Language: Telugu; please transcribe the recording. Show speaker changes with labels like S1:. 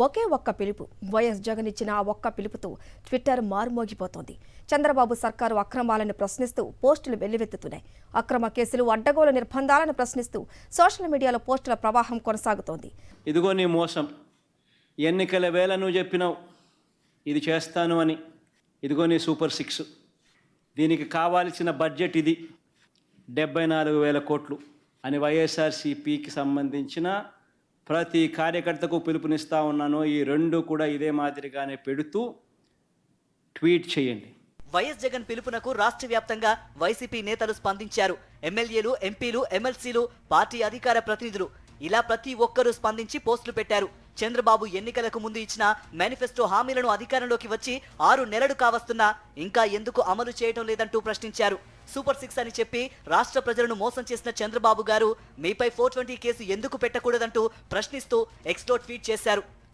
S1: ఒకే ఒక్క పిలుపు. వైఎస్ జగన్ ఇచ్చిన ఆ ఒక్క పిలుపుతో ట్విట్టర్ మారుమోగిపోతోంది. చంద్రబాబు సర్కారు అక్రమాలను ప్రశ్నిస్తూ పోస్టులు వెల్లువెత్తుతున్నాయి. అక్రమ కేసులు, అడ్డగోలు నిర్బంధాలను ప్రశ్నిస్తూ సోషల్ మీడియాలో పోస్టుల ప్రవాహం కొనసాగుతోంది.
S2: ఇదిగో నీ మోసం, ఎన్నికల వేళ నువ్వు చెప్పినావు ఇది చేస్తాను అని. ఇదిగో నీ సూపర్ 6, దీనికి కావాల్సిన బడ్జెట్ ఇది 74,000 కోట్లు అని వైఎస్ఆర్సీపీకి సంబంధించిన ప్రతి కార్యకర్తకు పిలుపునిస్తూ ఉన్నాను. ఈ రెండు కూడా ఇదే మాదిరిగానే పెడుతూ ట్వీట్ చేయండి.
S3: వైఎస్ జగన్ పిలుపునకు రాష్ట్ర వ్యాప్తంగా వైసీపీ నేతలు స్పందించారు. ఎమ్మెల్యేలు, ఎంపీలు, ఎమ్మెల్సీలు, పార్టీ అధికార ప్రతినిధులు ఇలా ప్రతి ఒక్కరూ స్పందించి పోస్టులు పెట్టారు. చంద్రబాబు ఎన్నికలకు ముందు ఇచ్చిన మేనిఫెస్టో హామీలను అధికారంలోకి వచ్చి 6 నెలలు కావస్తున్నా ఇంకా ఎందుకు అమలు చేయడం లేదంటూ ప్రశ్నించారు. సూపర్ 6 అని చెప్పి రాష్ట్ర ప్రజలను మోసం చేసిన చంద్రబాబు గారు మీపై 420 కేసు ఎందుకు పెట్టకూడదంటూ ప్రశ్నిస్తూ ఎక్స్లో ట్వీట్ చేశారు.